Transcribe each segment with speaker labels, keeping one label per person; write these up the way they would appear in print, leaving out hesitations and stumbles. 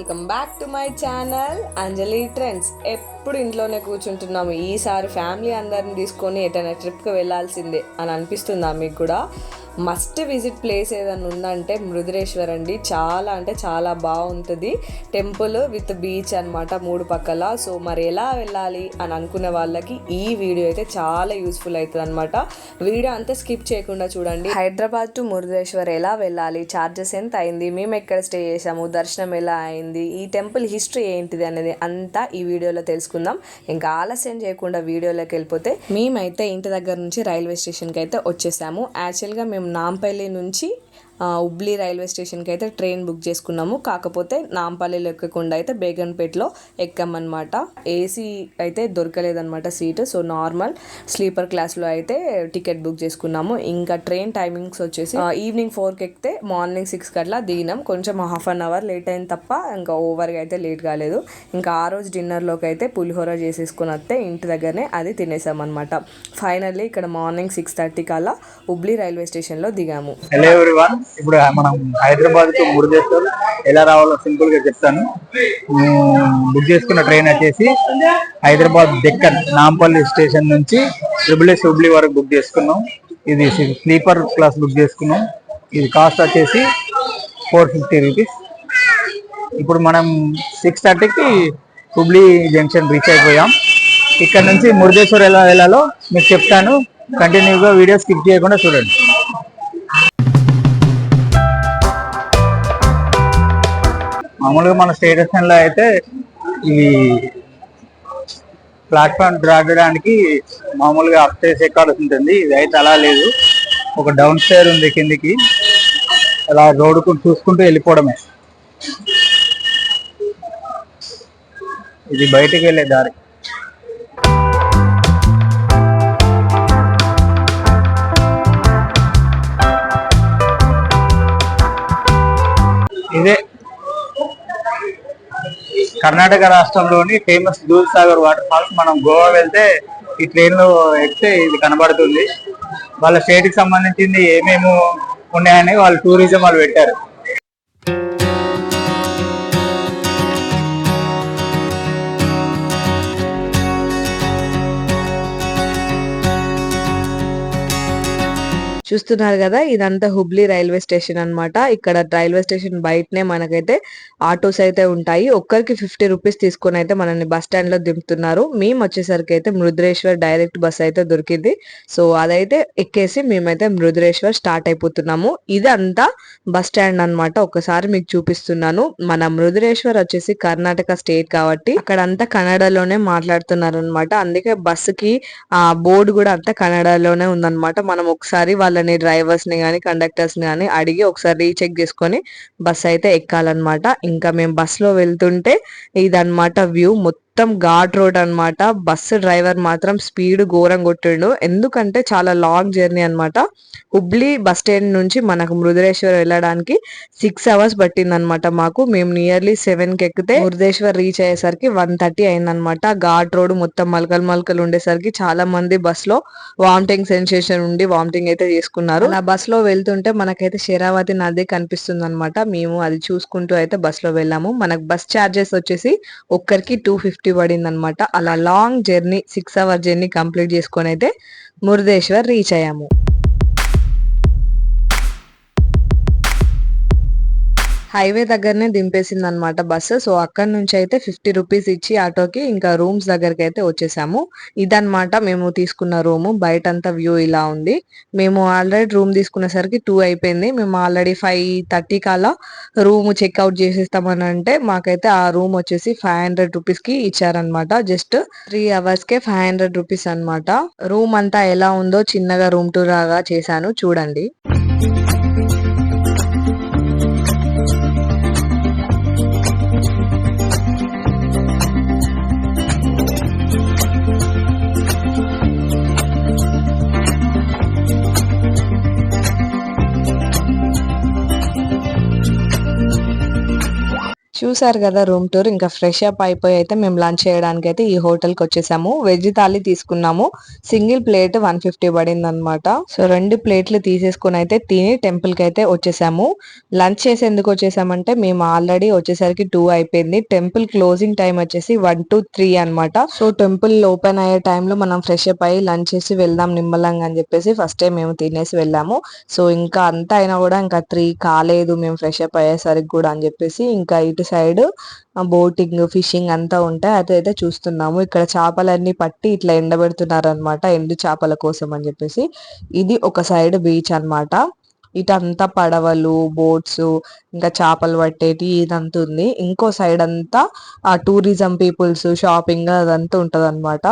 Speaker 1: Welcome back to my channel Anjali trends. ఎప్పుడు ఇంట్లోనే కూర్చుంటున్నాము, ఈసారి ఫ్యామిలీ అందరిని తీసుకొని ఎటైనా ట్రిప్కి వెళ్ళాల్సిందే అని అనిపిస్తుందా మీకు కూడా? మస్ట్ విజిట్ ప్లేస్ ఏదైనా ఉందంటే మృదురేశ్వర్ అండి. చాలా అంటే చాలా బాగుంటుంది టెంపుల్ విత్ బీచ్ అనమాట మూడు పక్కల. సో మరి ఎలా వెళ్ళాలి అని అనుకునే వాళ్ళకి ఈ వీడియో అయితే చాలా యూస్ఫుల్ అవుతుంది అనమాట. వీడియో అంతా స్కిప్ చేయకుండా చూడండి. హైదరాబాద్ టు మృదురేశ్వర్ ఎలా వెళ్ళాలి, ఛార్జెస్ ఎంత అయింది, మేము ఎక్కడ స్టే చేసాము, దర్శనం ఎలా అయింది, ఈ టెంపుల్ హిస్టరీ ఏంటిది అనేది అంతా ఈ వీడియోలో తెలుసుకుందాం. ఇంకా ఆలస్యం చేయకుండా వీడియోలోకి వెళ్ళిపోతే, మేమైతే ఇంటి దగ్గర నుంచి రైల్వే స్టేషన్కి అయితే వచ్చేసాము. యాక్చువల్గా మేము నాంపల్లి నుంచి హుబ్లీ రైల్వే స్టేషన్కి అయితే ట్రైన్ బుక్ చేసుకున్నాము. కాకపోతే నాంపల్లిలో ఎక్కకుండా అయితే బేగన్పేటలో ఎక్కామన్నమాట. ఏసీ అయితే దొరకలేదన్నమాట సీటు. సో నార్మల్ స్లీపర్ క్లాస్లో అయితే టికెట్ బుక్ చేసుకున్నాము. ఇంకా ట్రైన్ టైమింగ్స్ వచ్చేసి ఈవినింగ్ 4కి ఎక్కితే మార్నింగ్ 6కి అట్లా దిగినాం. కొంచెం హాఫ్ అన్ అవర్ లేట్ అయింది తప్ప ఇంకా ఓవర్గా అయితే లేట్ కాలేదు. ఇంకా ఆ రోజు డిన్నర్లోకి అయితే పులిహోర చేసేసుకుని వస్తే ఇంటి దగ్గరనే అది తినేసామన్నమాట. ఫైనల్లీ ఇక్కడ మార్నింగ్ 6:30 కల్లా హుబ్లీ రైల్వే స్టేషన్లో దిగాము.
Speaker 2: హలో ఎవ్రీవన్, ఇప్పుడు మనం హైదరాబాద్ కు మురుదేశ్వర్ ఎలా రావాలో సింపుల్ గా చెప్తాను. బుక్ చేసుకున్న ట్రైన్ వచ్చేసి హైదరాబాద్ డెక్కన్ నాంపల్లి స్టేషన్ నుంచి ట్రిపుల్ఎస్ హుబ్లీ వరకు బుక్ చేసుకున్నాం. ఇది స్లీపర్ క్లాస్ బుక్ చేసుకున్నాం. ఇది కాస్ట్ వచ్చేసి 450 రూపీస్. ఇప్పుడు మనం 6:30కి హుబ్లీ జంక్షన్ రీచ్ అయిపోయాం. ఇక్కడ నుంచి మురుదేశ్వర్ ఎలా వెళ్ళాలో మీకు చెప్తాను. కంటిన్యూగా వీడియో స్కిప్ చేయకుండా చూడండి. మామూలుగా మన స్టేషన్ లో అయితే ఈ ప్లాట్ఫామ్ దాటడానికి మామూలుగా అప్ స్టేర్స్ ఎక్కాల్సి ఉంటుంది. ఇది అయితే అలా లేదు, ఒక డౌన్ స్టేర్ ఉంది కిందికి. అలా రోడ్డుకు చూసుకుంటూ వెళ్ళిపోవడమే. ఇది బయటికి వెళ్ళే దారి. ఇదే కర్ణాటక రాష్ట్రంలోని ఫేమస్ దూద్సాగర్ వాటర్ ఫాల్స్. మనం గోవా వెళ్తే ఈ ట్రైన్ లో ఎక్కితే ఇది కనబడుతుంది. వాళ్ళ స్టేట్ కి సంబంధించింది ఏమేమి ఉన్నాయని వాళ్ళు టూరిజం వాళ్ళు పెట్టారు.
Speaker 1: చూస్తున్నారు కదా, ఇదంతా హుబ్లీ రైల్వే స్టేషన్ అన్నమాట. ఇక్కడ రైల్వే స్టేషన్ బయటనే మనకైతే ఆటోస్ అయితే ఉంటాయి. ఒక్కరికి 50 రూపీస్ తీసుకొని అయితే మనల్ని బస్ స్టాండ్ లో దింపుతున్నారు. మేము వచ్చేసరికి అయితే మృదురేశ్వర్ డైరెక్ట్ బస్ అయితే దొరికింది. సో అదైతే ఎక్కేసి మేమైతే మృదురేశ్వర్ స్టార్ట్ అయిపోతున్నాము. ఇదంతా బస్ స్టాండ్ అన్నమాట. ఒకసారి మీకు చూపిస్తున్నాను. మన మృదురేశ్వర్ వచ్చేసి కర్ణాటక స్టేట్ కాబట్టి అక్కడంతా కన్నడలోనే మాట్లాడుతున్నారు అనమాట. అందుకే బస్సుకి ఆ బోర్డు కూడా అంతా కన్నడలోనే ఉందన్నమాట. మనం ఒకసారి వాళ్ళని డ్రైవర్స్ ని కానీ కండక్టర్స్ ని కానీ అడిగి ఒకసారి రీచెక్ చేసుకొని బస్ అయితే ఎక్కాలన్నమాట. ఇంకా మేము బస్ లో వెళ్తుంటే ఇదన్నమాట వ్యూ. మొత్తం ఘాట్ రోడ్ అన్నమాట. బస్సు డ్రైవర్ మాత్రం స్పీడ్ ఘోరం కొట్టిండు. ఎందుకంటే చాలా లాంగ్ జర్నీ అన్నమాట. హుబ్లీ బస్ స్టాండ్ నుంచి మనకు మృదురేశ్వర్ వెళ్ళడానికి 6 అవర్స్ పట్టింది అనమాట మాకు. మేము నియర్లీ 7కి ఎక్కితే మృదురేశ్వర్ రీచ్ అయ్యేసరికి 1:30 అయిందనమాట. ఘాట్ రోడ్ మొత్తం మలకలు ఉండేసరికి చాలా మంది బస్ లో వామిటింగ్ సెన్సేషన్ ఉండి వామిటింగ్ అయితే చేసుకున్నారు. అలా బస్ లో వెళ్తుంటే మనకైతే శరావతి నది కనిపిస్తుంది అనమాట. మేము అది చూసుకుంటూ అయితే బస్ లో వెళ్ళాము. మనకు బస్ ఛార్జెస్ వచ్చేసి ఒక్కరికి 250 పడింది అనమాట. అలా long journey 6 hour journey complete చేసుకొని అయితే మృదురేశ్వర్ రీచ్ అయ్యాము. హైవే దగ్గరనే దింపేసింది అనమాట బస్సు. సో అక్కడ నుంచి అయితే 50 రూపీస్ ఇచ్చి ఆటోకి ఇంకా రూమ్స్ దగ్గరికి అయితే వచ్చేసాము. ఇదన్నమాట మేము తీసుకున్న రూము. బయట అంతా వ్యూ ఇలా ఉంది. మేము ఆల్రెడీ రూమ్ తీసుకునేసరికి 2 అయిపోయింది. మేము ఆల్రెడీ 5:30 కల్లా రూమ్ చెక్అవుట్ చేసేస్తామని అంటే మాకైతే ఆ రూమ్ వచ్చేసి 500 రూపీస్ కి ఇచ్చారనమాట. జస్ట్ 3 అవర్స్ కే 500 రూపీస్ అనమాట. రూమ్ అంతా ఎలా ఉందో చిన్నగా రూమ్ టూర్ లాగా చేశాను, చూడండి. చూసారు కదా రూమ్ టూర్. ఇంకా ఫ్రెష్ అప్ అయిపోయి అయితే మేము లంచ్ చేయడానికి అయితే ఈ హోటల్ కి వచ్చేసాము. వెజ్ థాలీ తీసుకున్నాము. సింగిల్ ప్లేట్ 150 పడింది అనమాట. సో 2 ప్లేట్లు తీసేసుకుని అయితే తిని టెంపుల్ కి అయితే వచ్చేసాము. లంచ్ చేసి ఎందుకు వచ్చేసామంటే మేము ఆల్రెడీ వచ్చేసరికి 2 అయిపోయింది. టెంపుల్ క్లోజింగ్ టైం వచ్చేసి 1 to 3 అనమాట. సో టెంపుల్ ఓపెన్ అయ్యే టైంలో మనం ఫ్రెష్ అప్ అయ్యి లంచ్ చేసి వెళ్దాం నిమ్మలంగా అని చెప్పేసి ఫస్ట్ టైం మేము తినేసి వెళ్ళాము. సో ఇంకా అంతా అయినా కూడా ఇంకా 3 కాలేదు మేము ఫ్రెష్ అప్ అయ్యేసరికి కూడా అని చెప్పేసి ఇంకా ఇటు సైడ్ బోటింగ్ ఫిషింగ్ అంతా ఉంటాయి అదైతే చూస్తున్నాము. ఇక్కడ చేపలన్నీ పట్టి ఇట్లా ఎండబెడుతున్నారు అనమాట, ఎండు చేపల కోసం అని చెప్పేసి. ఇది ఒక సైడ్ బీచ్ అనమాట. ఇటంతా పడవలు బోట్స్ ఇంకా చేపలు పట్టేటి ఇదంతా ఉంది. ఇంకో సైడ్ అంతా ఆ టూరిజం పీపుల్స్ షాపింగ్ అదంతా ఉంటది అనమాట.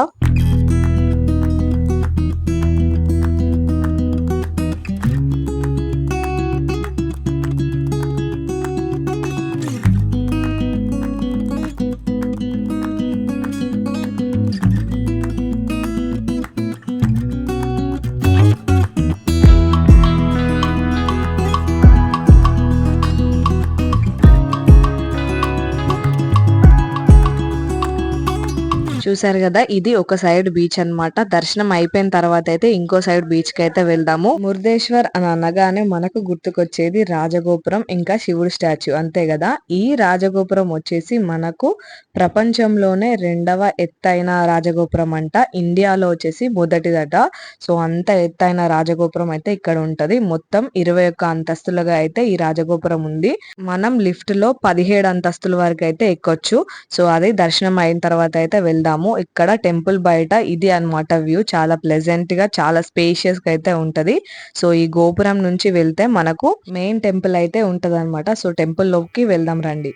Speaker 1: చూసారు కదా ఇది ఒక సైడ్ బీచ్ అన్నమాట. దర్శనం అయిపోయిన తర్వాత అయితే ఇంకో సైడ్ బీచ్ కి అయితే వెళ్దాము. మురుదేశ్వర్ అని అనగానే మనకు గుర్తుకొచ్చేది రాజగోపురం ఇంకా శివుడు స్టాచ్యూ అంతే కదా. ఈ రాజగోపురం వచ్చేసి మనకు ప్రపంచంలోనే 2వ ఎత్తైన రాజగోపురం అంట. ఇండియాలో వచ్చేసి మొదటిదట. సో అంత ఎత్తైన రాజగోపురం అయితే ఇక్కడ ఉంటది. మొత్తం 21 అంతస్తులుగా అయితే ఈ రాజగోపురం ఉంది. మనం లిఫ్ట్ లో 17 అంతస్తుల వరకు అయితే ఎక్కొచ్చు. సో అది దర్శనం అయిన తర్వాత అయితే వెళ్దాము. ఇక్కడ టెంపుల్ బయట ఇది అన్నమాట వ్యూ. చాలా ప్లెజెంట్ గా చాలా స్పేషియస్ గా అయితే ఉంటది. సో ఈ గోపురం నుంచి వెళ్తే మనకు మెయిన్ టెంపుల్ అయితే ఉంటది అనమాట. సో టెంపుల్ లోకి వెళ్దాం రండి.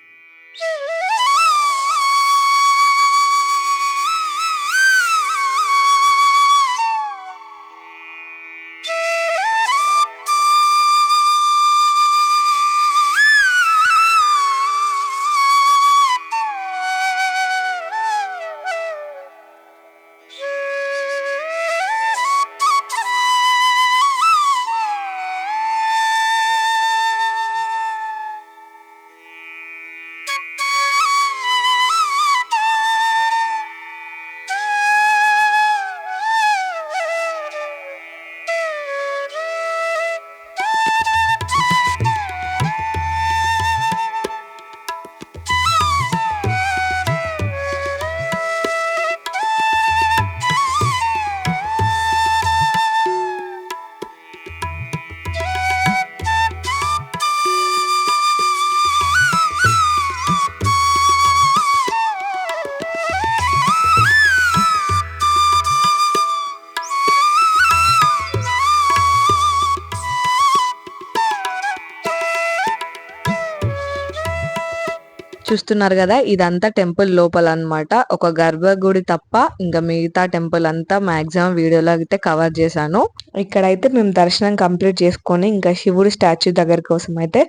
Speaker 1: చూస్తున్నారు కదా ఇదంతా టెంపుల్ లోపల అన్నమాట. ఒక గర్భగుడి తప్ప ఇంకా మిగతా టెంపుల్ అంతా మాక్సిమం వీడియోలో అయితే కవర్ చేశాను. ఇక్కడైతే మేము దర్శనం కంప్లీట్ చేసుకొని ఇంకా శివుడి స్టాచ్యూ దగ్గర కోసం అయితే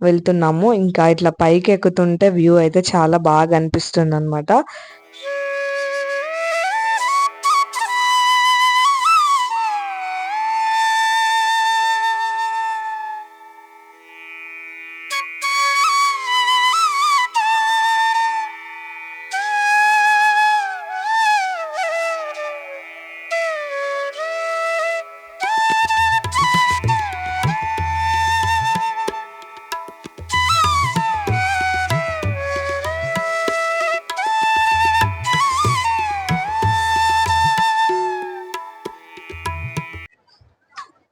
Speaker 1: వెళ్తున్నాము. ఇంకా ఇట్లా పైకి ఎక్కుతుంటే వ్యూ అయితే చాలా బాగా అనిపిస్తుంది అనమాట.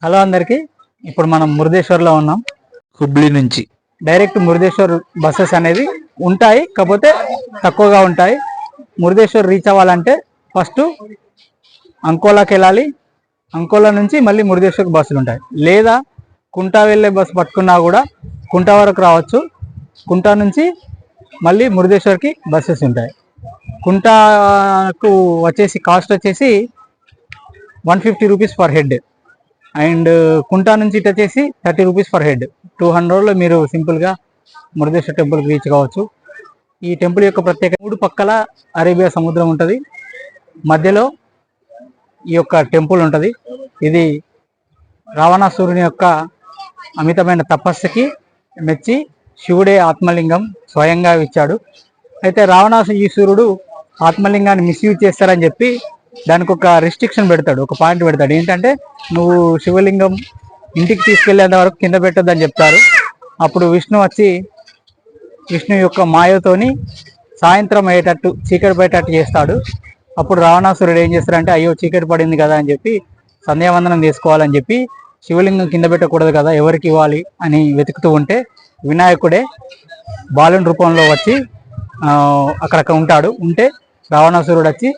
Speaker 2: హలో అందరికి, ఇప్పుడు మనం మురుదేశ్వర్లో ఉన్నాం. హుబ్లీ నుంచి డైరెక్ట్ మురుదేశ్వర్ బస్సెస్ అనేవి ఉంటాయి, కాకపోతే తక్కువగా ఉంటాయి. మురుదేశ్వర్ రీచ్ అవ్వాలంటే ఫస్ట్ అంకోలాకి వెళ్ళాలి. అంకోలా నుంచి మళ్ళీ మురుదేశ్వర్ బస్సులు ఉంటాయి. లేదా కుంటా వెళ్ళే బస్సు పట్టుకున్నా కూడా కుంటా వరకు రావచ్చు. కుంటా నుంచి మళ్ళీ మురుదేశ్వర్కి బస్సెస్ ఉంటాయి. కుంటాకు వచ్చేసి కాస్ట్ వచ్చేసి 150 రూపీస్ పర్ హెడ్. అండ్ కుంటా నుంచి ఇటు వచ్చేసి 30 రూపీస్ పర్ హెడ్. 200లో మీరు సింపుల్గా మురుదేశ్వర్ టెంపుల్కి రీచ్ కావచ్చు. ఈ టెంపుల్ యొక్క ప్రత్యేకత 3 పక్కల అరేబియా సముద్రం ఉంటుంది, మధ్యలో ఈ యొక్క టెంపుల్ ఉంటుంది. ఇది రావణాసురుని యొక్క అమితమైన తపస్సుకి మెచ్చి శివుడే ఆత్మలింగం స్వయంగా ఇచ్చాడు. అయితే ఈశ్వరుడు ఆత్మలింగాన్ని మిస్యూజ్ చేస్తారని చెప్పి దానికి ఒక రిస్ట్రిక్షన్ పెడతాడు, ఒక పాయింట్ పెడతాడు. ఏంటంటే నువ్వు శివలింగం ఇంటికి తీసుకెళ్లేంత వరకు కింద పెట్టొద్దని చెప్తారు. అప్పుడు విష్ణు యొక్క మాయతోని సాయంత్రం అయ్యేటట్టు చీకటి పడేటట్టు చేస్తాడు. అప్పుడు రావణాసురుడు ఏం చేస్తాడంటే అయ్యో చీకటి పడింది కదా అని చెప్పి సంధ్యావందనం చేసుకోవాలని చెప్పి శివలింగం కింద పెట్టకూడదు కదా, ఎవరికి ఇవ్వాలి అని వెతుకుతూ ఉంటే వినాయకుడే బాలుని రూపంలో వచ్చి అక్కడ ఉంటే రావణాసురుడు వచ్చి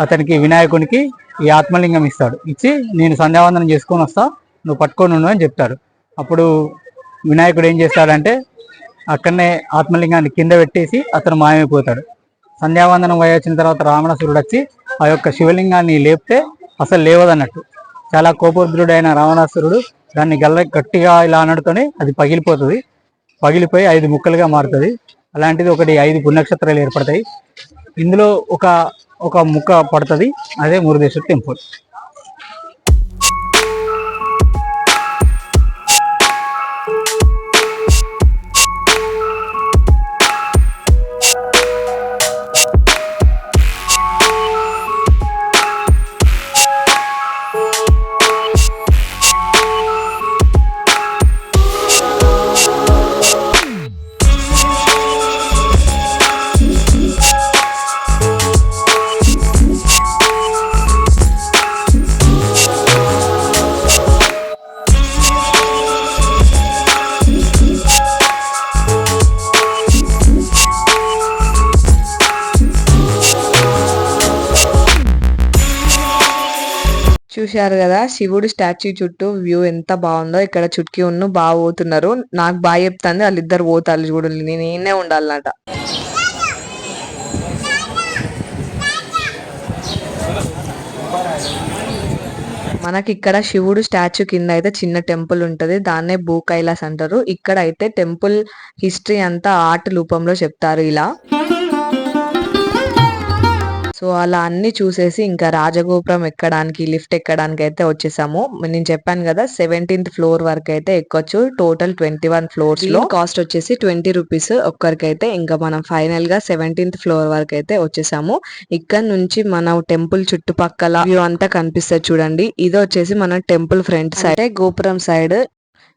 Speaker 2: అతనికి వినాయకునికి ఈ ఆత్మలింగం ఇస్తాడు. ఇచ్చి నేను సంధ్యావందనం చేసుకొని వస్తా, నువ్వు పట్టుకొని ఉండు అని చెప్తాడు. అప్పుడు వినాయకుడు ఏం చేస్తాడంటే అక్కడనే ఆత్మలింగాన్ని కింద పెట్టేసి అతను మాయమైపోతాడు. సంధ్యావందనం వచ్చిన తర్వాత రావణాసురుడు వచ్చి ఆ యొక్క శివలింగాన్ని లేపితే అసలు లేవదన్నట్టు. చాలా కోపోద్రుడైన రావణాసురుడు దాన్ని గట్టిగా ఇలా అనడుతోనే అది పగిలిపోయి 5 ముక్కలుగా మారుతుంది. అలాంటిది ఒకటి 5 పుణ్యక్షేత్రాలు ఏర్పడతాయి. ఇందులో ఒక ముక్క పడుతుంది, అదే మురుదేశ్వర టెంపుల్.
Speaker 1: చూశారు కదా శివుడు స్టాచ్యూ చుట్టూ వ్యూ ఎంత బాగుందో. ఇక్కడ చుట్కీ బాగా పోతున్నారు. నాకు బాగా చెప్తాంది, వాళ్ళిద్దరు పోతారు చూడండి, నేనే ఉండాలన్నట. మనకి ఇక్కడ శివుడు స్టాచ్యూ కింద అయితే చిన్న టెంపుల్ ఉంటది, దాన్నే భూ కైలాస్ అంటారు. ఇక్కడ అయితే టెంపుల్ హిస్టరీ అంతా ఆర్ట్ రూపంలో చెప్తారు ఇలా. సో అలా అన్ని చూసేసి ఇంకా రాజగోపురం ఎక్కడానికి లిఫ్ట్ ఎక్కడానికి అయితే వచ్చేసాము. నేను చెప్పాను కదా 17th ఫ్లోర్ వరకు అయితే ఎక్కొచ్చు. టోటల్ 21 ఫ్లోర్స్ లో కాస్ట్ వచ్చేసి 20 రూపీస్ ఒక్కరికైతే. ఇంకా మనం ఫైనల్ గా 17th ఫ్లోర్ వరకు అయితే వచ్చేసాము. ఇక్కడ నుంచి మన టెంపుల్ చుట్టుపక్కల వ్యూ అంతా కనిపిస్తుంది చూడండి. ఇది వచ్చేసి మన టెంపుల్ ఫ్రంట్ సైడ్, గోపురం సైడ్.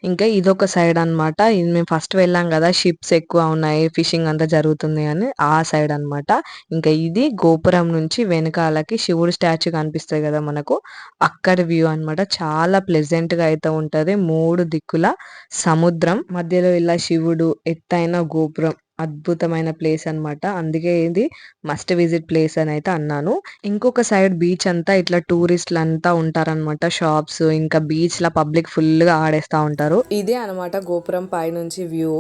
Speaker 1: ఇంకా ఇదొక సైడ్ అనమాట. ఇది మేము ఫస్ట్ వెళ్ళాం కదా, షిప్స్ ఎక్కువ ఉన్నాయి, ఫిషింగ్ అంతా జరుగుతుంది అని, ఆ సైడ్ అనమాట. ఇంకా ఇది గోపురం నుంచి వెనకాలకి శివుడు స్టాచ్యూ కనిపిస్తుంది కదా మనకు, అక్కడ వ్యూ అనమాట. చాలా ప్లెజెంట్ గా అయితే ఉంటది. 3 దిక్కుల సముద్రం, మధ్యలో ఇలా శివుడు, ఎత్తైన గోపురం, అద్భుతమైన ప్లేస్ అనమాట. అందుకే ఇది మస్ట్ విజిట్ ప్లేస్ అని అయితే అన్నాను. ఇంకొక సైడ్ బీచ్ అంతా ఇట్లా టూరిస్టులు అంతా ఉంటారనమాట. షాప్స్ ఇంకా బీచ్ లా పబ్లిక్ ఫుల్ గా ఆడేస్తా ఉంటారు. ఇదే అనమాట గోపురం పై నుంచి వ్యూ.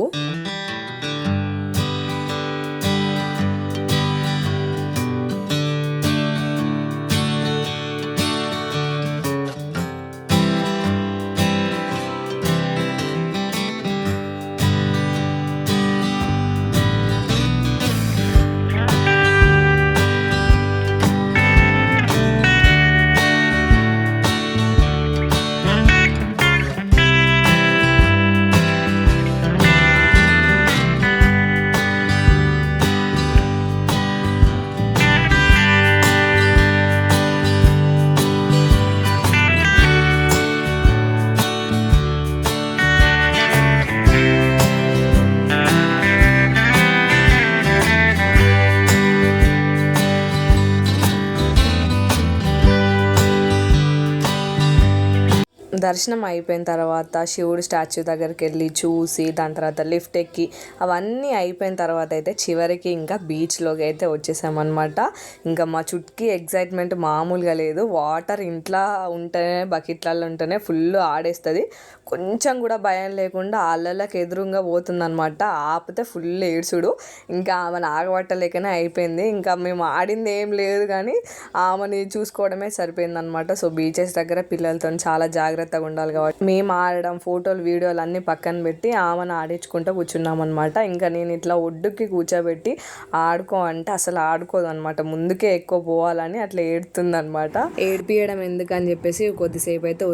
Speaker 1: దర్శనం అయిపోయిన తర్వాత శివుడు స్టాచ్యూ దగ్గరికి వెళ్ళి చూసి దాని తర్వాత లిఫ్ట్ ఎక్కి అవన్నీ అయిపోయిన తర్వాత అయితే చివరికి ఇంకా బీచ్లోకి అయితే వచ్చేసామన్నమాట. ఇంకా మా చుట్కీ ఎగ్జైట్మెంట్ మామూలుగా లేదు. వాటర్ ఇంట్లో ఉంటేనే, బకెట్లలో ఉంటేనే ఫుల్ ఆడేస్తుంది. కొంచెం కూడా భయం లేకుండా అల్లలకు ఎదురుగా పోతుందన్నమాట. ఆపితే ఫుల్ ఏడ్చుడు. ఇంకా ఆమెను ఆగబట్టలేకనే అయిపోయింది. ఇంకా మేము ఆడింది ఏం లేదు కానీ ఆమెని చూసుకోవడమే సరిపోయింది అనమాట. సో బీచెస్ దగ్గర పిల్లలతో చాలా జాగ్రత్తగా జాగ్రత్తగా ఉండాలి కాబట్టి మేము ఆడడం ఫోటోలు వీడియోలు అన్ని పక్కన పెట్టి ఆమెను ఆడించుకుంటూ కూర్చున్నాం అనమాట. ఇంకా నేను ఇట్లా ఒడ్డుకి కూర్చోబెట్టి ఆడుకో అంటే అసలు ఆడుకోదు అనమాట, ముందుకే ఎక్కువ పోవాలని అట్లా ఏడుతుంది అనమాట. ఏడిపియడం ఎందుకని చెప్పేసి కొద్దిసేపు అయితే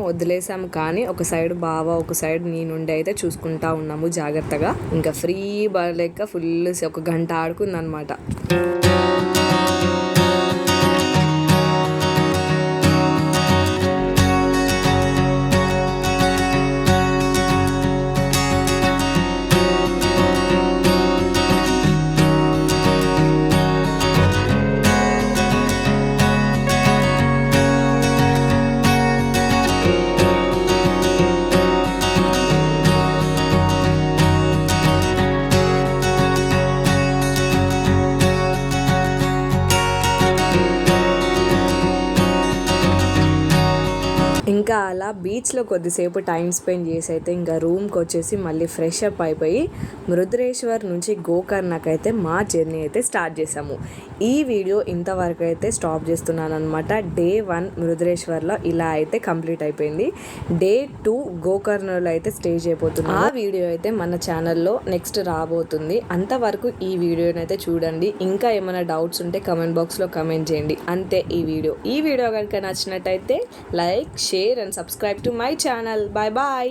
Speaker 1: వదిలేసాము కానీ ఒక సైడ్ బావ ఒక సైడ్ నేనుండి అయితే చూసుకుంటా ఉన్నాము జాగ్రత్తగా. ఇంకా ఫ్రీ బర్ లెక్క ఫుల్ ఒక గంట ఆడుకుంది అనమాట. ఇంకా అలా బీచ్లో కొద్దిసేపు టైం స్పెండ్ చేసి అయితే ఇంకా రూమ్కి వచ్చేసి మళ్ళీ ఫ్రెష్ అప్ అయిపోయి మృద్రేశ్వర్ నుంచి గోకర్ణకు అయితే మా జర్నీ అయితే స్టార్ట్ చేసాము. ఈ వీడియో ఇంతవరకు అయితే స్టాప్ చేస్తున్నాను అనమాట. డే 1 మృద్రేశ్వర్లో ఇలా అయితే కంప్లీట్ అయిపోయింది. డే 2 గోకర్ణలో అయితే స్టే చేయబోతున్నాను. ఆ వీడియో అయితే మన ఛానల్లో నెక్స్ట్ రాబోతుంది. అంతవరకు ఈ వీడియోని అయితే చూడండి. ఇంకా ఏమైనా డౌట్స్ ఉంటే కమెంట్ బాక్స్లో కమెంట్ చేయండి. అంతే ఈ వీడియో కనుక నచ్చినట్టయితే like, share and subscribe to my channel. Bye bye.